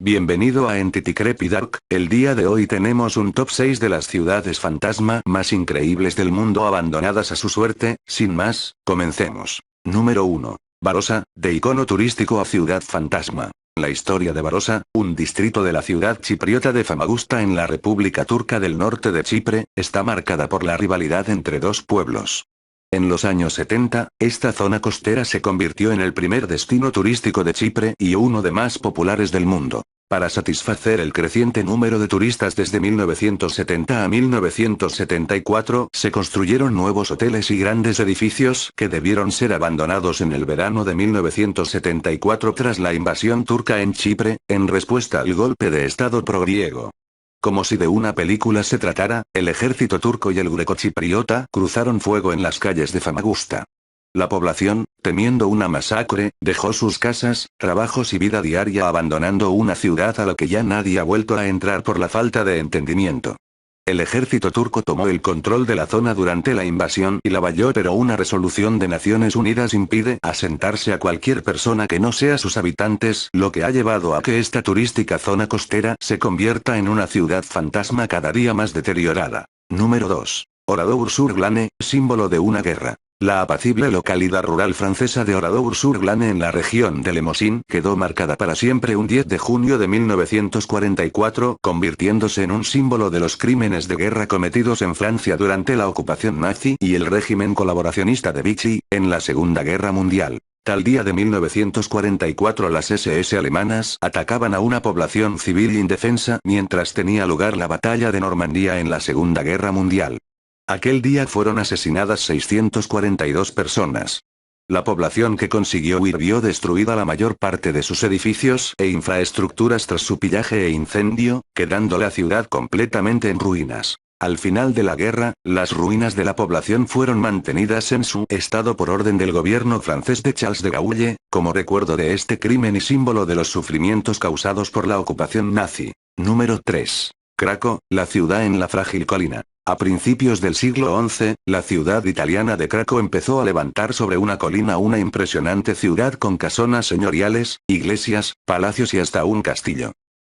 Bienvenido a Entity Creepy Dark. El día de hoy tenemos un top 6 de las ciudades fantasma más increíbles del mundo abandonadas a su suerte. Sin más, comencemos. Número 1. Barossa, de icono turístico a ciudad fantasma. La historia de Barossa, un distrito de la ciudad chipriota de Famagusta en la República Turca del Norte de Chipre, está marcada por la rivalidad entre dos pueblos. En los años 70, esta zona costera se convirtió en el primer destino turístico de Chipre y uno de más populares del mundo. Para satisfacer el creciente número de turistas desde 1970 a 1974, se construyeron nuevos hoteles y grandes edificios que debieron ser abandonados en el verano de 1974 tras la invasión turca en Chipre, en respuesta al golpe de estado pro-griego. Como si de una película se tratara, el ejército turco y el grecochipriota cruzaron fuego en las calles de Famagusta. La población, temiendo una masacre, dejó sus casas, trabajos y vida diaria abandonando una ciudad a la que ya nadie ha vuelto a entrar por la falta de entendimiento. El ejército turco tomó el control de la zona durante la invasión y la valló, pero una resolución de Naciones Unidas impide asentarse a cualquier persona que no sea sus habitantes, lo que ha llevado a que esta turística zona costera se convierta en una ciudad fantasma cada día más deteriorada. Número 2. Oradour-sur-Glane, símbolo de una guerra. La apacible localidad rural francesa de Oradour-sur-Glane en la región de Lemosín quedó marcada para siempre un 10 de junio de 1944, convirtiéndose en un símbolo de los crímenes de guerra cometidos en Francia durante la ocupación nazi y el régimen colaboracionista de Vichy, en la Segunda Guerra Mundial. Tal día de 1944 las SS alemanas atacaban a una población civil indefensa mientras tenía lugar la batalla de Normandía en la Segunda Guerra Mundial. Aquel día fueron asesinadas 642 personas. La población que consiguió huir vio destruida la mayor parte de sus edificios e infraestructuras tras su pillaje e incendio, quedando la ciudad completamente en ruinas. Al final de la guerra, las ruinas de la población fueron mantenidas en su estado por orden del gobierno francés de Charles de Gaulle, como recuerdo de este crimen y símbolo de los sufrimientos causados por la ocupación nazi. Número 3. Craco, la ciudad en la frágil colina. A principios del siglo XI, la ciudad italiana de Craco empezó a levantar sobre una colina una impresionante ciudad con casonas señoriales, iglesias, palacios y hasta un castillo.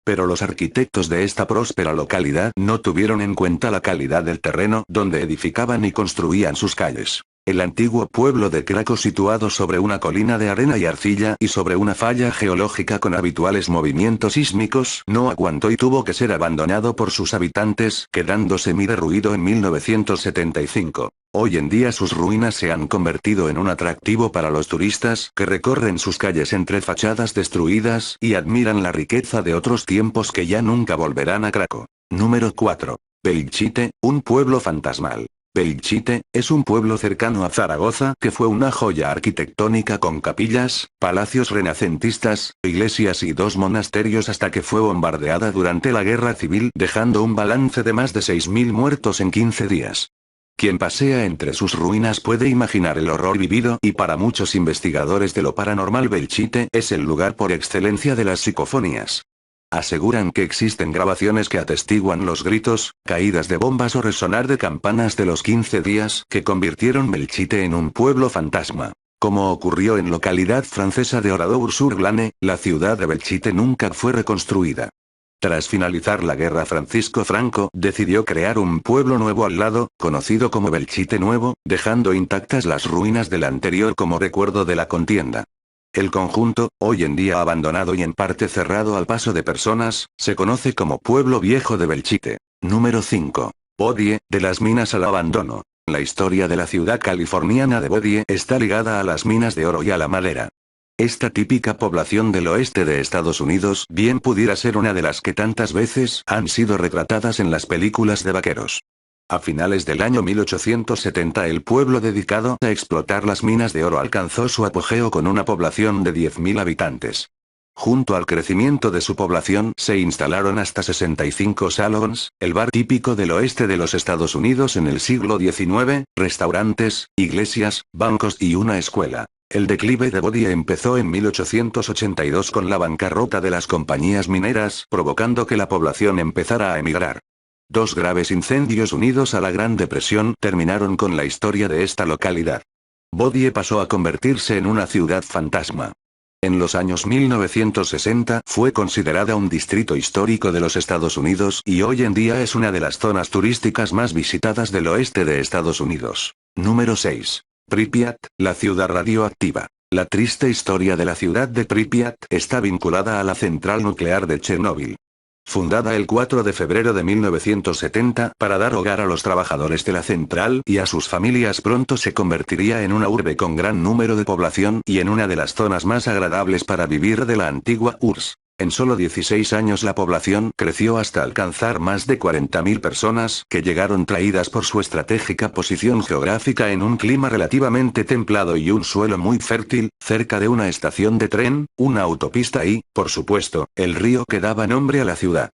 Pero los arquitectos de esta próspera localidad no tuvieron en cuenta la calidad del terreno donde edificaban y construían sus calles. El antiguo pueblo de Craco, situado sobre una colina de arena y arcilla y sobre una falla geológica con habituales movimientos sísmicos, no aguantó y tuvo que ser abandonado por sus habitantes, quedando semi-derruido en 1975. Hoy en día sus ruinas se han convertido en un atractivo para los turistas que recorren sus calles entre fachadas destruidas y admiran la riqueza de otros tiempos que ya nunca volverán a Craco. Número 4. Belchite, un pueblo fantasmal. Belchite, es un pueblo cercano a Zaragoza que fue una joya arquitectónica con capillas, palacios renacentistas, iglesias y dos monasterios hasta que fue bombardeada durante la guerra civil dejando un balance de más de 6.000 muertos en 15 días. Quien pasea entre sus ruinas puede imaginar el horror vivido y para muchos investigadores de lo paranormal Belchite es el lugar por excelencia de las psicofonías. Aseguran que existen grabaciones que atestiguan los gritos, caídas de bombas o resonar de campanas de los 15 días que convirtieron Belchite en un pueblo fantasma. Como ocurrió en localidad francesa de Oradour-sur-Glane, la ciudad de Belchite nunca fue reconstruida. Tras finalizar la guerra, Francisco Franco decidió crear un pueblo nuevo al lado, conocido como Belchite Nuevo, dejando intactas las ruinas del anterior como recuerdo de la contienda. El conjunto, hoy en día abandonado y en parte cerrado al paso de personas, se conoce como Pueblo Viejo de Belchite. Número 5. Bodie, de las minas al abandono. La historia de la ciudad californiana de Bodie está ligada a las minas de oro y a la madera. Esta típica población del oeste de Estados Unidos bien pudiera ser una de las que tantas veces han sido retratadas en las películas de vaqueros. A finales del año 1870 el pueblo dedicado a explotar las minas de oro alcanzó su apogeo con una población de 10.000 habitantes. Junto al crecimiento de su población se instalaron hasta 65 saloons, el bar típico del oeste de los Estados Unidos en el siglo XIX, restaurantes, iglesias, bancos y una escuela. El declive de Bodie empezó en 1882 con la bancarrota de las compañías mineras, provocando que la población empezara a emigrar. Dos graves incendios unidos a la Gran Depresión terminaron con la historia de esta localidad. Bodie pasó a convertirse en una ciudad fantasma. En los años 1960 fue considerada un distrito histórico de los Estados Unidos y hoy en día es una de las zonas turísticas más visitadas del oeste de Estados Unidos. Número 6. Pripyat, la ciudad radioactiva. La triste historia de la ciudad de Pripyat está vinculada a la central nuclear de Chernóbil. Fundada el 4 de febrero de 1970 para dar hogar a los trabajadores de la central y a sus familias, pronto se convertiría en una urbe con gran número de población y en una de las zonas más agradables para vivir de la antigua URSS. En solo 16 años la población creció hasta alcanzar más de 40.000 personas, que llegaron traídas por su estratégica posición geográfica en un clima relativamente templado y un suelo muy fértil, cerca de una estación de tren, una autopista y, por supuesto, el río que daba nombre a la ciudad.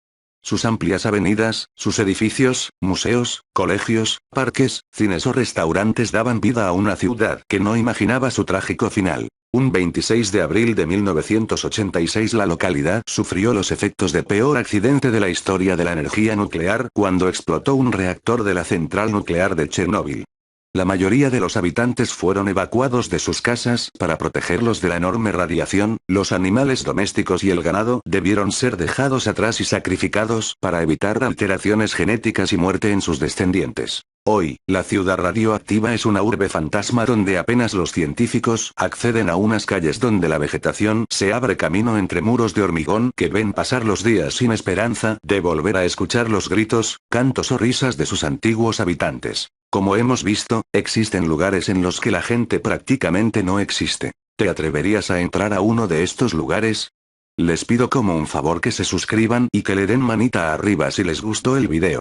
Sus amplias avenidas, sus edificios, museos, colegios, parques, cines o restaurantes daban vida a una ciudad que no imaginaba su trágico final. Un 26 de abril de 1986 la localidad sufrió los efectos del peor accidente de la historia de la energía nuclear cuando explotó un reactor de la central nuclear de Chernóbil. La mayoría de los habitantes fueron evacuados de sus casas para protegerlos de la enorme radiación, los animales domésticos y el ganado debieron ser dejados atrás y sacrificados para evitar alteraciones genéticas y muerte en sus descendientes. Hoy, la ciudad radioactiva es una urbe fantasma donde apenas los científicos acceden a unas calles donde la vegetación se abre camino entre muros de hormigón que ven pasar los días sin esperanza de volver a escuchar los gritos, cantos o risas de sus antiguos habitantes. Como hemos visto, existen lugares en los que la gente prácticamente no existe. ¿Te atreverías a entrar a uno de estos lugares? Les pido como un favor que se suscriban y que le den manita arriba si les gustó el video.